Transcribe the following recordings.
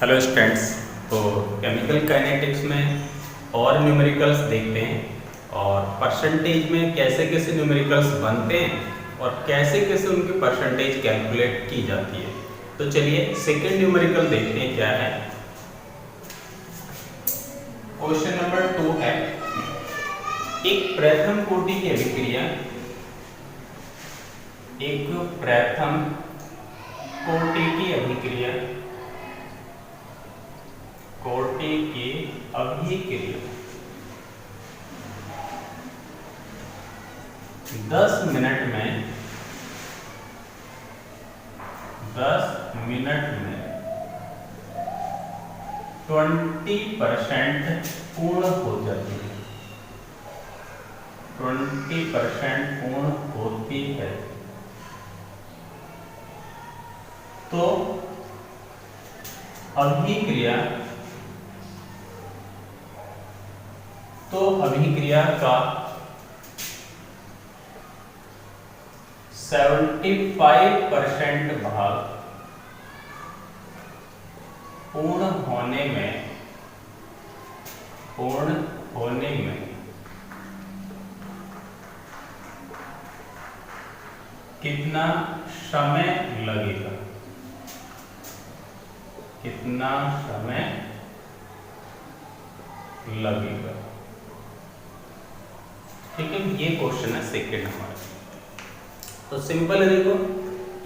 Hello students. तो chemical kinetics में और न्यूमेरिकल्स देखते हैं और परसेंटेज में कैसे कैसे न्यूमेरिकल्स बनते हैं और कैसे कैसे उनकी परसेंटेज कैलकुलेट की जाती है। तो चलिए सेकंड न्यूमेरिकल देखते हैं क्या है। क्वेश्चन नंबर 2 है, एक प्रथम कोटि की अभिक्रिया कोटि की अभिक्रिया 10 मिनट में 20% पूर्ण हो जाती है। 20% पूर्ण होती है तो अभिक्रिया का 75% भाग पूर्ण होने में कितना समय लगेगा। ठीक है, ये क्वेश्चन है सेकेंड हमारा। तो सिंपल है, देखो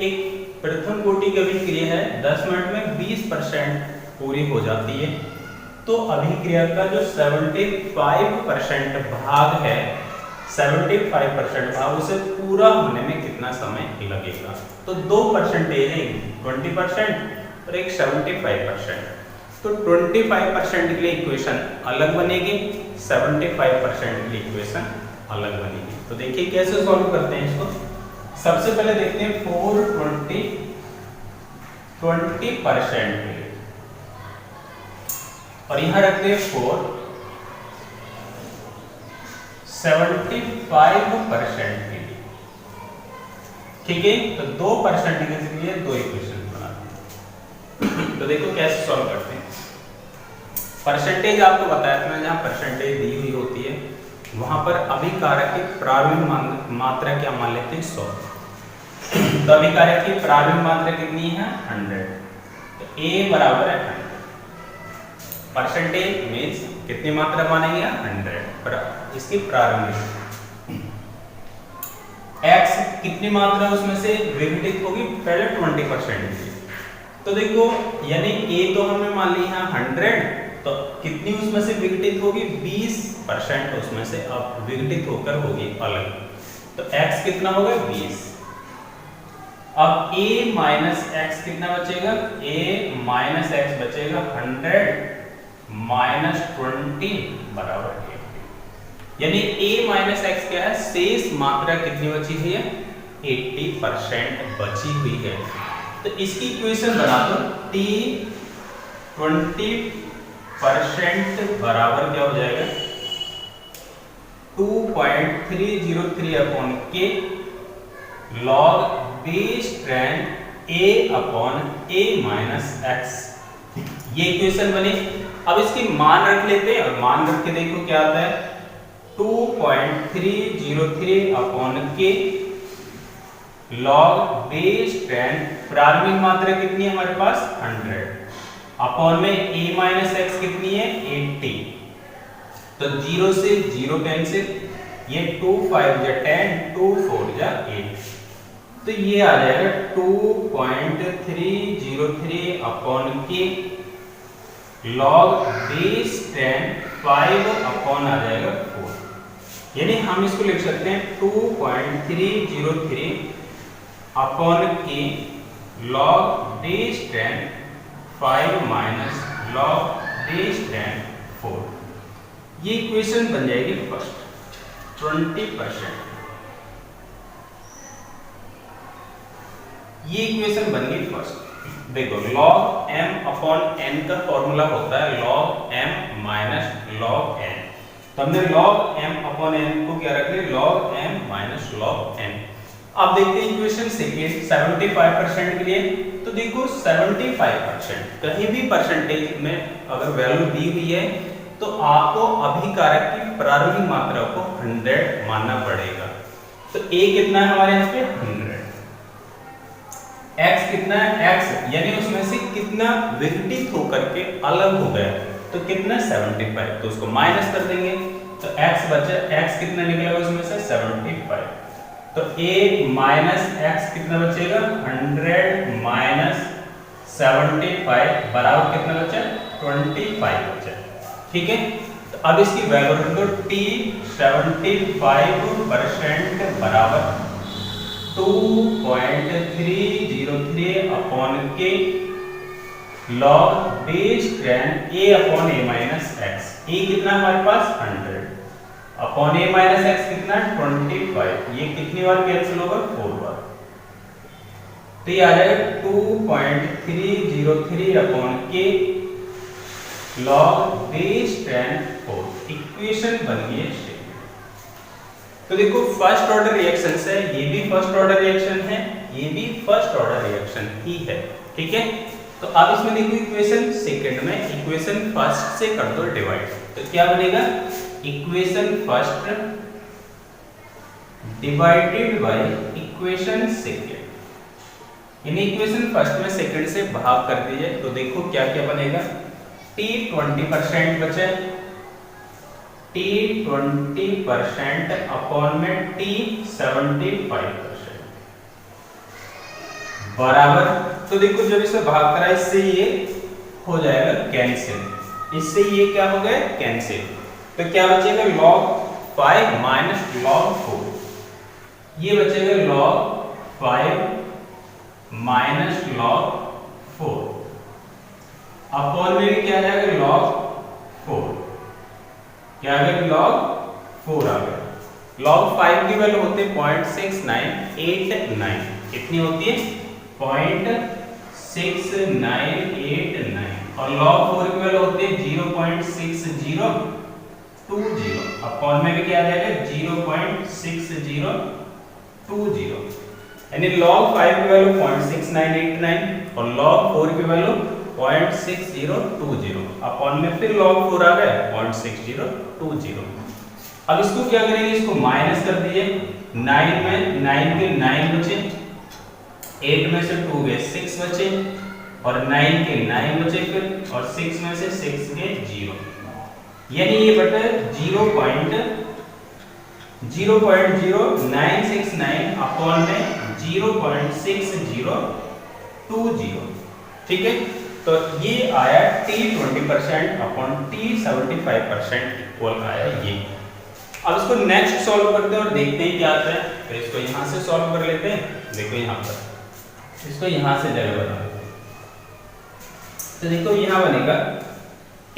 एक प्रथम कोटि की अभिक्रिया है, 10 मिनट में 20% पूरी हो जाती है। तो अभिक्रिया का जो 75% भाग है, 75% भाग उसे पूरा होने में कितना समय लगेगा। तो दो परसेंटेज है, 20% और एक 75%। तो 25% के लिए इक्वेशन अलग बनेगी, 75% के लिए इक्वेशन अलग बनेगी। तो देखिए कैसे सॉल्व करते हैं इसको। सबसे पहले देखते हैं 20% के लिए, और यहां रखते हैं 75% के लिए। ठीक है, तो 2% के लिए दो इक्वेशन बनाते हैं। तो देखो कैसे सॉल्व करते हैं। परसेंटेज आपको बताया था, जहां परसेंटेज दी हुई होती है वहां पर अभिकारक की प्रारंभिक मात्रा क्या मान लेते हैं, 100। तो अभिकारक की प्रारंभिक मात्रा कितनी है, 100। तो A बराबर है 100। परसेंटेज मीन्स कितनी मात्रा मानेंगे, 100 पर इसकी प्रारंभिक। X कितनी मात्रा उसमें से विघटित होगी, पहले 20% की। तो देखो यानी A तो हमने मान ली है 100, तो कितनी उसमें से विघटित होगी, 20% उसमें से अब विघटित होकर होगी अलग। तो x कितना होगा, 20। अब a माइनस एक्स कितना बचेगा, a माइनस एक्स बचेगा 100 माइनस 20 बराबर 80। यानी a माइनस एक्स क्या है, शेष मात्रा कितनी बची हुई है, 80% बची हुई है। तो इसकी इक्वेशन बना दो, t 20% बराबर क्या हो जाएगा, 2.303 upon k log base 10 a upon a minus x. ये इक्वेशन बनी। अब इसकी मान रख लेते हैं और मान रख के देखो क्या आता है, 2.303 अपॉन k log बेस 10, प्रारंभिक मात्रा कितनी है हमारे पास, 100 अपॉन में a माइनस एक्स कितनी है, 80। तो 0 से 0 कैंसिल, ये 2 5 जा 10, 2 4 जा 8। तो ये आ जाएगा 2.303 अपॉन के log बेस 10 5 अपॉन आ जाएगा 4। यानी हम इसको लिख सकते हैं 2.303 अपॉन के log base 10 5 minus log base 10 4। ये इक्वेशन बन जाएगी फर्स्ट, 20%। ये इक्वेशन बन गई फर्स्ट। देखो log m अपॉन n का फॉर्मूला होता है log m minus log n। तो हमने log m अपॉन n को क्या रख लिया, log m minus log n। अब देखते हैं इक्वेशन सेकेंड 75% के लिए। तो देखो 75% कहीं भी परसेंटेज में अगर वैल्यू दी हुई है तो आपको अभिकारक की प्रारंभिक मात्रा को 100 मानना पड़ेगा। तो a कितना है हमारे यहाँ पे 100, x कितना है x यानी उसमें से कितना विघटित होकर के अलग हो गया तो कितना 75, तो उसको माइनस कर देंगे तो x बचा, x कितना निकलेगा उसमें से 75, तो a माइनस x कितना बचेगा 100 माइनस 75 बराबर कितना बचा 25 बचा। ठीक है, तो अब इसकी वैल्यू रख दो t 75% बराबर 2.303 अपॉन के log base 10 a upon a minus x। a कितना हमारे पास 100 अपॉन a माइनस x कितना 25, ये कितनी बार कैंसिल होगा 4 बार, तो ये आ जाएगा 2.303 अपॉन के log बेस 10 4। इक्वेशन बन गई है। तो देखो फर्स्ट ऑर्डर रिएक्शन है, ये भी फर्स्ट ऑर्डर रिएक्शन है, ये भी फर्स्ट ऑर्डर रिएक्शन ही है। ठीक है, तो अब इसमें देखो इक्वेशन सेकंड में इक्वेशन फर्स्ट से कर दो डिवाइड, तो क्या बनेगा equation first divided by equation second, यानी इक्वेशन फर्स्ट में सेकंड से भाग कर दीजिए। तो देखो क्या क्या बनेगा, t 20% बचे, t 20% अपॉन में t 75% बराबर, तो देखो जब इसे भाग करा इससे ये हो जाएगा कैंसिल, इससे ये क्या हो गया कैंसिल, तो क्या बचेगा log 5 माइनस log 4, ये बचेगा log 5 माइनस log 4 अपॉन में क्या आ जाएगा log 4, क्या आ गया log 4 आ गया। log 5 की वैल्यू होती है 0.6989, कितनी होती है 0.6989, और log 4 की वैल्यू होती है 0.6020 अपॉन में भी क्या आ जाएगा 0.6020, यानी log 5 की वैल्यू 0.6989 और log 4 की वैल्यू 0.6020 अपॉन में फिर log 4 आ गया 0.6020। अब इसको क्या करेंगे, इसको माइनस कर दीजिए, 9 में 9 के 9 बचे, 8 में से 2 गए 6 बचे, और 9 के 9 बचे फिर, और 6 में से 6 गए 0, यानी ये बटा 0.0969 अपॉन में 0.6020। ठीक है, तो ये आया t 20% अपॉन t 75% इक्वल आया ये। अब इसको नेक्स्ट सॉल्व करते हैं और देखते हैं क्या आता है। तो इसको यहां से सॉल्व कर लेते हैं, देखो यहां पर इसको यहां से जगह बना, तो देखो यहां बनेगा t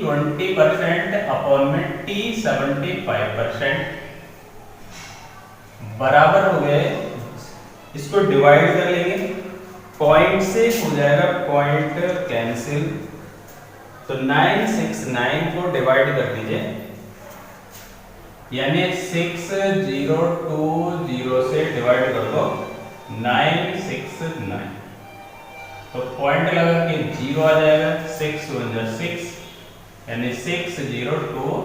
20% अपॉन में t 75% बराबर हो गए, इसको डिवाइड कर लेंगे, पॉइंट से हो जाएगा पॉइंट कैंसिल, तो 969 को डिवाइड कर दीजिए, यानी 6020 से डिवाइड कर दो 969, तो पॉइंट लगा के 0 आ जाएगा, 6 1 6 यानी 6020,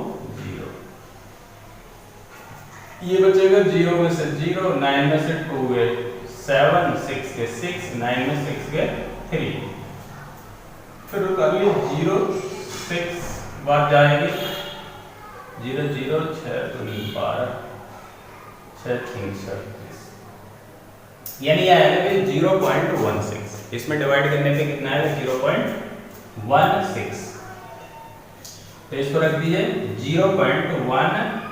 ये बचेगा 0 में से 0, 9 में से 2 गए 7, 6 के 6, 9 में 6 गए 3, फिर उतार लिए 0 6 बार जाएगी 0 0 6 2 12 6 3 36, यानी आएगा फिर 0.16, इसमें डिवाइड करने पे कितना आएगा 0.16, तो इसको रख दीजिए 0.16,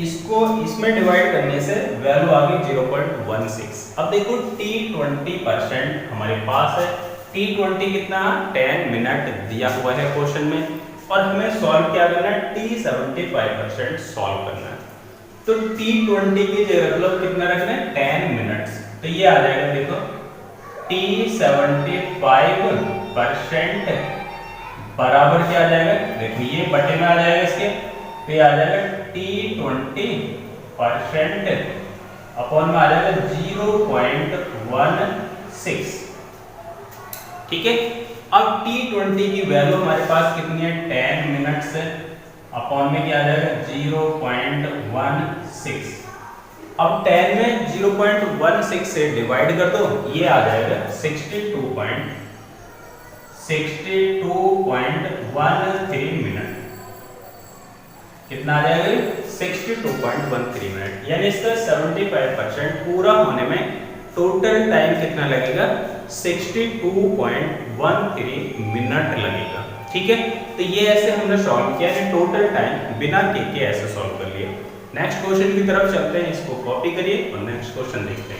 इसको इसमें डिवाइड करने से वैल्यू आ गई 0.16। अब देखो t 20% हमारे पास है, t 20 कितना 10 मिनट दिया हुआ है क्वेश्चन में, और हमें सॉल्व क्या करना है t 75% सॉल्व करना है, तो t 20 की जगह मतलब कितना रखना है 10 मिनट्स, तो ये आ जाएगा देखो t 75% बराबर क्या आ जाएगा, देखो ये बटे में आ जाएगा इसके, तो ये आ जाएगा T20% अपॉन में आ जाएगा 0.16। ठीक है, अब T20 की वैल्यू हमारे पास कितनी है 10 मिनट्स है, अपॉन में क्या आ जाएगा 0.16। अब 10 में 0.16 से डिवाइड कर दो, ये आ जाएगा 62.13 मिनट। कितना आ जाएगा 62.13 मिनट, यानी इसका 75% पूरा होने में टोटल टाइम कितना लगेगा 62.13 मिनट लगेगा। ठीक है, तो ये ऐसे हमने सॉल्व किया, यानी टोटल टाइम बिना के ऐसे सॉल्व कर लिया। नेक्स्ट क्वेश्चन की तरफ चलते हैं, इसको कॉपी करिए और नेक्स्ट क्वेश्चन देखते हैं।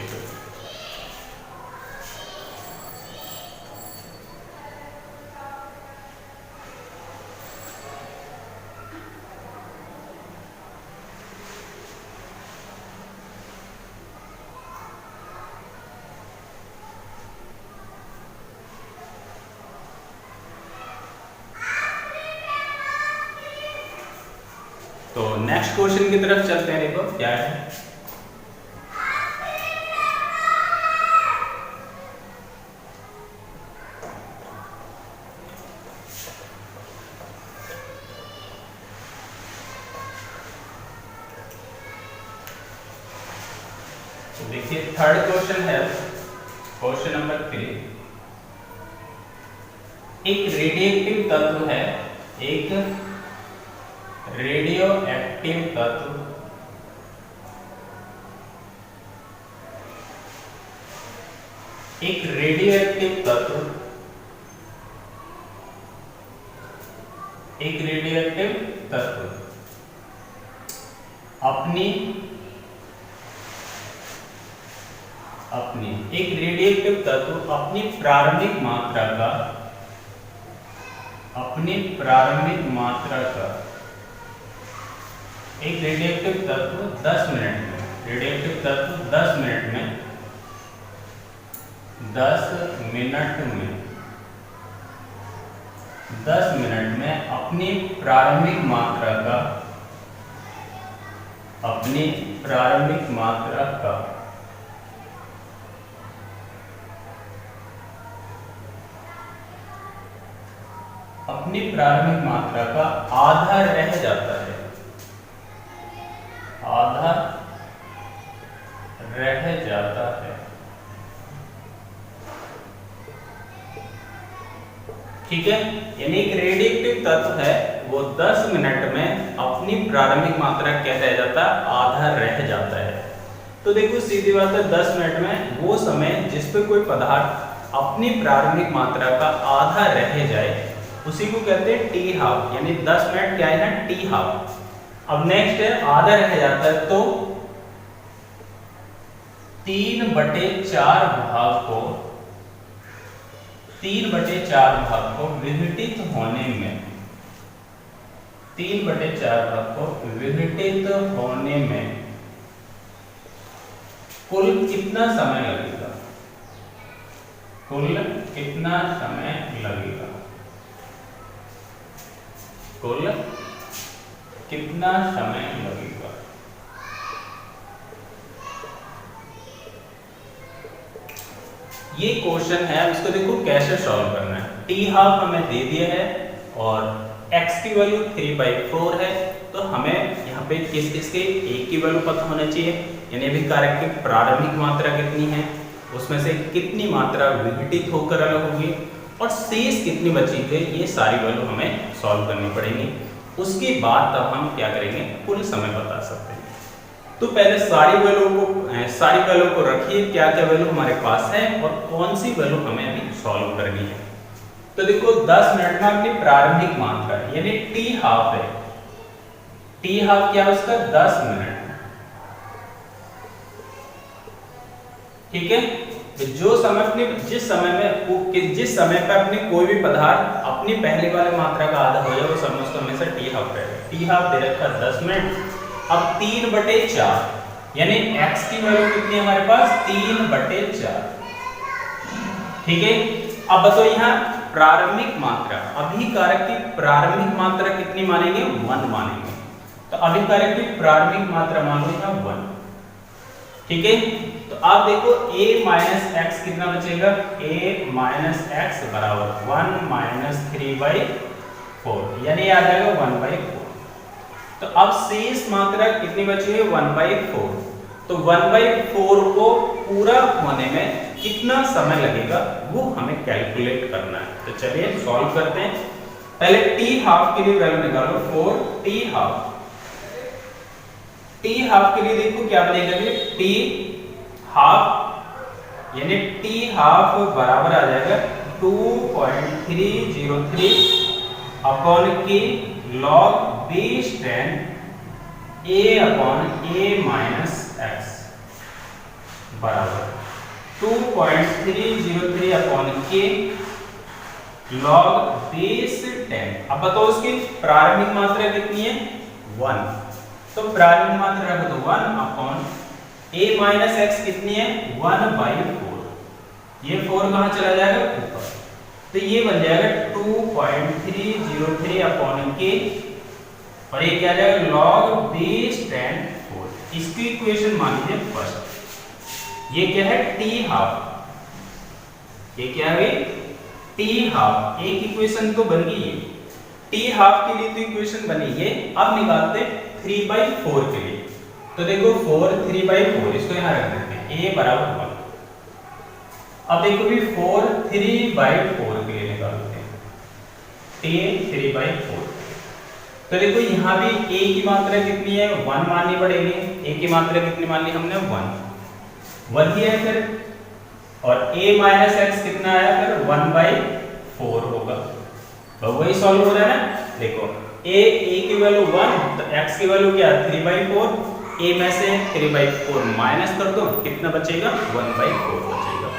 तो नेक्स्ट क्वेश्चन की तरफ चलते हैं, देखो क्या है। तो देखिए थर्ड क्वेश्चन है, क्वेश्चन नंबर 3। एक रेडियोएक्टिव तत्व है, एक रेडियो एक्टिव तत्व एक रेडियोएक्टिव तत्व अपनी प्रारंभिक मात्रा का एक रेडियोएक्टिव तत्व 10 मिनट में 10 मिनट में अपनी प्रारंभिक मात्रा का आधा रह जाता है, ठीक है, यानी एक रेडियोएक्टिव तत्व है वो 10 मिनट में अपनी प्रारंभिक मात्रा क्या रह जाता है, आधा रह जाता है। तो देखो सीधी बात है, 10 मिनट में वो समय जिस पे कोई पदार्थ अपनी प्रारंभिक मात्रा का आधा रह जाए उसी को कहते हैं टी हाफ, यानी 10 मिनट क्या है ना टी हाफ। अब नेक्स्ट है आधा रह जाता है, तो 3/4 भाग को विघटित होने में कुल कितना समय लगेगा, ये क्वेश्चन है, इसको देखो कैसे सॉल्व करना है। टी हाफ हमें दे दिया है और x की वैल्यू 3/4 है, तो हमें यहाँ पे किसके a की वैल्यू पता होना चाहिए, यानी अभी कारक की प्रारंभिक मात्रा कितनी है, उसमें से कितनी मात्रा विघटित होकर अलग होगी और शेष कितनी बची है, ये सारी वैल्यू हमें सॉल्व करनी पड़ेगी। उसके बाद तब हम क्या करेंगे, कुल समय बता सकते हैं। तो पहले सारी वैल्यू को रखिए, क्या क्या वैल्यू हमारे पास है और कौन सी वैल्यू हमें अभी सॉल्व करनी है। तो देखो 10 मिनट में अपनी प्रारंभिक मात्रा यानी टी हाफ है, टी हाफ क्या है उसका 10 मिनट, ठीक है। जिस समय पर अपने कोई भी पदार्थ अपनी पहले वाले मात्रा का आधा हो जाए वो समय उसका हमेशा टी हाफ रहेगा। टी हाफ दे रखा 10 मिनट। अब 3/4 यानी x की वैल्यू कितनी है हमारे पास 3/4, ठीक है। अब बताओ यहाँ प्रारंभिक मात्रा, अभी कारक की प्रारंभिक मात्रा कितनी मानेंगे 1 मानेंगे, तो अभिकारक की प्रारंभिक मात्रा मान लो यहाँ 1, ठीक है। तो आप देखो a माइनस एक्स कितना बचेगा, a माइनस एक्स बराबर 1 माइनस 3/4, यानी आ जाएगा 1/4। तो अब शेष मात्रा कितनी बची है, 1/4। तो 1/4 को पूरा होने में कितना समय लगेगा वो हमें कैलकुलेट करना है। तो चलिए सॉल्व करते हैं। पहले t हाफ के लिए वैल्यू निकालो 4 t हाफ। t हाफ के लिए देखो क्या बनेगा, t हाफ यानी t हाफ बराबर आ जाएगा 2.303 upon k log base 10 a upon a minus x बराबर 2.303 अपॉन k log बेस 10। अब बताओ इसकी प्रारंभिक मात्रा कितनी है, 1। तो प्रारंभिक मात्रा रखो तो 1 अपॉन a माइनस x कितनी है, 1/4। ये 4 कहाँ चला जाएगा, ऊपर। तो ये बन जाएगा 2.303 अपॉन k और ये क्या जाएगा log बेस 10 4। इसकी इक्वेशन मान लीजिए फर्स्ट। ये क्या है, t हाफ। ये क्या है, t हाफ। एक इक्वेशन तो बन गई है, t हाफ के लिए तो इक्वेशन बनी है। अब निकालते 3/4 के लिए। तो देखो 4 3/4, इसको यहाँ रख देते हैं, a बराबर 1। अब देखो भी 4 3/4 के लिए निकालते हैं, t 3/4। तो देखो यहाँ भी a की मात्रा कितनी है, 1 माननी पड़ेगी। a की मात्रा कितनी मान ली हमने, 1 ही है फिर। और a माइनस एक्स कितना आया, फिर 1/4 होगा। तो वही सॉल्व हो रहा है ना। देखो a की वैल्यू 1, तो x की वैल्यू क्या, 3/4। a में से 3/4 माइनस कर दो, कितना बचेगा, 1/4 बचेगा।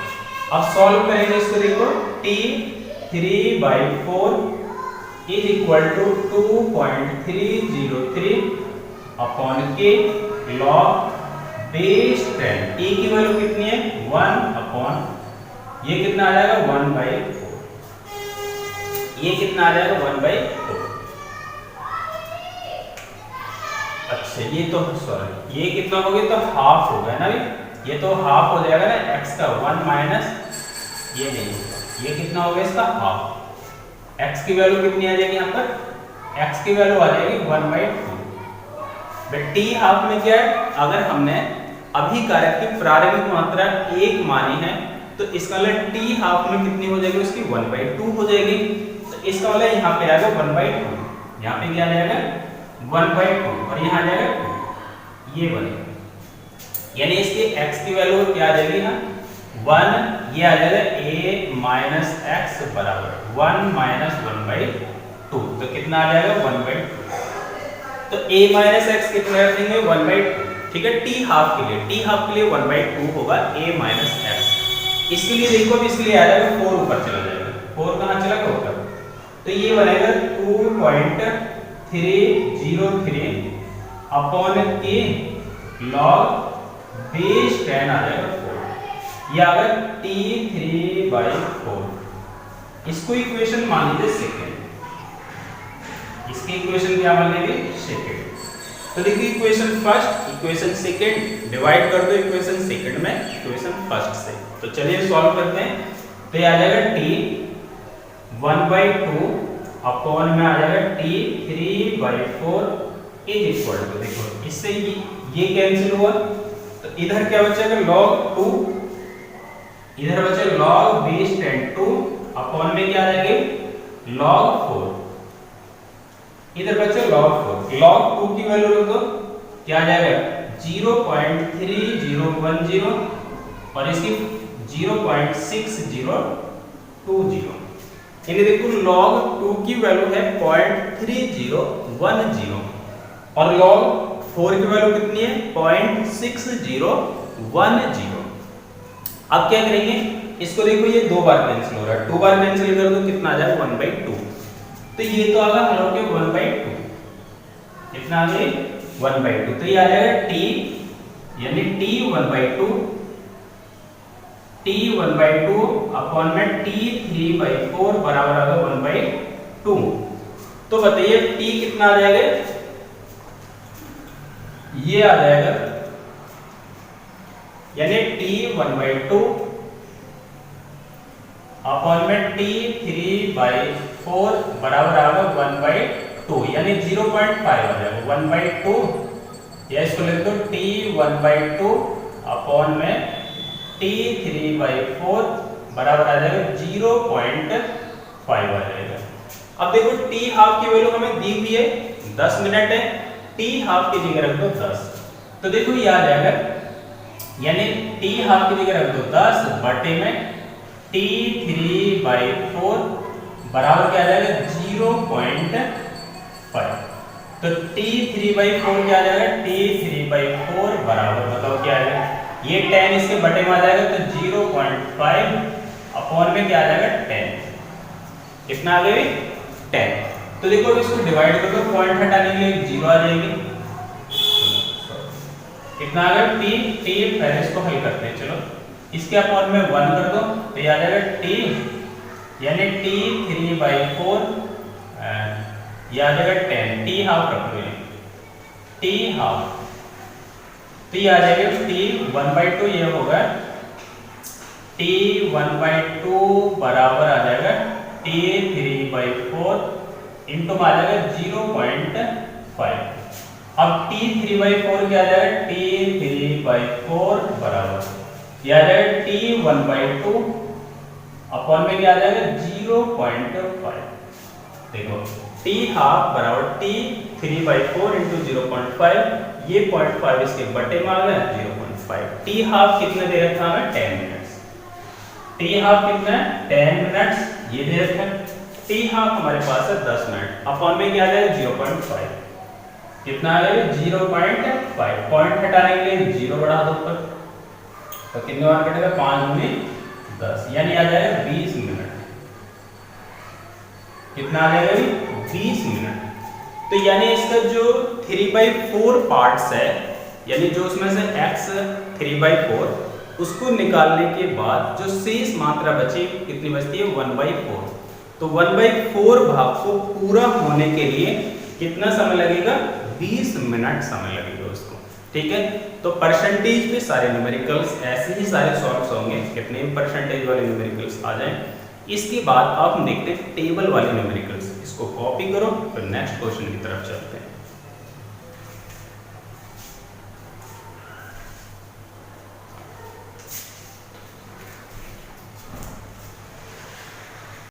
अब सॉल्व करेंगे इसको। देखो t 3/4 is equal to 2.303 upon k log base 10। a की वैल्यू कितनी है, 1 अपॉन ये कितना आ जाएगा, 1/4। ये कितना आ जाएगा, 1/4। अच्छा ये तो सॉरी, ये कितना हो गया, तो हाफ हो गया ना। ये तो हाफ हो जाएगा ना, x का 1 माइनस ये नहीं होगा, ये कितना हो गया इसका हाफ। x की वैल्यू कितनी आ जाएगी, यहाँ पर x की वैल्यू आ जाएगी 1/2। बट t हाफ में क्या है, अगर हमने अभिकारक की प्रारंभिक मात्रा 1 मानी है तो इसका मतलब t हाफ में कितनी हो जाएगी, उसकी 1/2 हो जाएगी। तो इसका मतलब यहाँ पे आएगा 1/2, यहाँ पे क्या आ जाएगा 1/2 और यहाँ आ जाएगा 2, ये बनेगा। यानी इसकी x की वैल्यू क्या आ जाएगी, यहाँ 1, ये आ जाएगा a माइनस एक्स बराबर 1 माइनस 1/2। तो कितना आ जाएगा, 1/2। तो a माइनस एक्स कितना रखेंगे, 1/2, ठीक है। t हाफ के लिए 1/2 होगा a माइनस एक्स। इसके लिए देखो, अब इसके लिए आ जाएगा 4 ऊपर चला जाएगा, 4 कहाँ चला गया ऊपर। तो ये बनेगा 2.303 अपॉन k log बेस 10 आ जाएगा 4। ये आ गया t 3/4। इसको इक्वेशन मान लीजिए सेकेंड। इसकी इक्वेशन क्या मान लेंगे, सेकेंड। तो देखिए equation first, equation second, divide कर दो इक्वेशन सेकेंड में इक्वेशन फर्स्ट से। तो चलिए सॉल्व करते हैं। तो ये आ जाएगा t 1/2 अपॉन में आ जाएगा t 3/4 इज इक्वल टू, देखो इससे ये कैंसिल हुआ तो इधर क्या बचेगा, log 2, इधर बचे log बेस 10 2 अपॉन में क्या आ जाएगा, log 4, इधर बचे log 4। log 2 की वैल्यू रख दो, क्या आ जाएगा 0.3010 और इसकी 0.6020। यानी देखो log 2 की वैल्यू है 0.3010 और log 4 की वैल्यू कितनी है, 0.6010। अब क्या करेंगे, इसको देखो ये 2 बार कैंसिल हो रहा है, 2 बार कैंसिल कर दो, कितना आ जाएगा 1/2। तो ये तो आ गया हम लोग के 1/2, कितना आ गया 1/2। तो ये आ जाएगा t, यानी t 1/2 अपॉन में t 3/4 बराबर आ गया 1/2। तो बताइए t कितना आ जाएगा, ये आ जाएगा, यानी t1/2 अपॉन में t3/4 बराबर आएगा 1/2, यानी 0.5 आ जाएगा 1/2, या इसको लिख दो t1/2 अपॉन में t3/4 बराबर आ जाएगा 0.5 आ जाएगा। अब देखो t हाफ की वैल्यू हमें दी हुई है 10 मिनट है, t हाफ की जगह रख दो 10, तो देखो ये आ जाएगा, यानी t हाफ की जगह रख दो 10 बटे में t3/4 बराबर क्या आ जाएगा 0.5, तो t3/4 क्या आ जाएगा, t3/4 बराबर मतलब क्या आ जाएगा, ये 10 इसके बटे में आ जाएगा तो 0.5 अपॉन में क्या आ जाएगा 10, कितना आ गया 10। तो देखो इसको डिवाइड कर दो, पॉइंट हटाने के लिए 0 आ जाएगी, कितना आ गया t, पहले इसको हल करते हैं, चलो इसके अपॉन में 1 कर दो तो ये आ जाएगा t, यानी t3/4 ये आ जाएगा 10, t हाफ रख लो, t हाफ, तो ये आ जाएगा t1/2, ये होगा t1/2 बराबर आ जाएगा t3/4 इंटू में आ जाएगा 0.5। अब t3/4 क्या आ जाएगा, t3/4 बराबर ये आ जाएगा t1/2 अपॉन में क्या आ जाएगा 0.5। देखो t हाफ बराबर t3/4 इंटू 0.5, ये 0.5 इसके बटे में आ गया 0.5। t हाफ कितना दे रखा है, 10 मिनट्स, t हाफ कितना है 10 मिनट्स, ये दे रखा है, t हाफ हमारे पास है 10 मिनट, अपॉन में क्या आ जाएगा 0.5, कितना आ जाएगा 0.5, पॉइंट हटाने के लिए 0 बढ़ा दो ऊपर, तो कितने बार कटेगा 5 गुने 10, यानी आ जाएगा 20 मिनट, कितना आ जाएगा 20 मिनट। तो यानी इसका जो 3/4 पार्ट्स है, यानी जो उसमें से x 3/4 उसको निकालने के बाद जो शेष मात्रा बची कितनी बचती है 1/4, तो 1/4 भाग को पूरा होने के लिए कितना समय लगेगा 20 मिनट समय लगेगा उसको, ठीक है। तो परसेंटेज पे सारे न्यूमेरिकल्स ऐसे ही सारे सॉल्व होंगे, कितने भी परसेंटेज वाले न्यूमेरिकल्स आ जाएं। इसके बाद आप देखते हैं टेबल वाले न्यूमेरिकल्स, इसको कॉपी करो फिर नेक्स्ट क्वेश्चन की तरफ चलते हैं।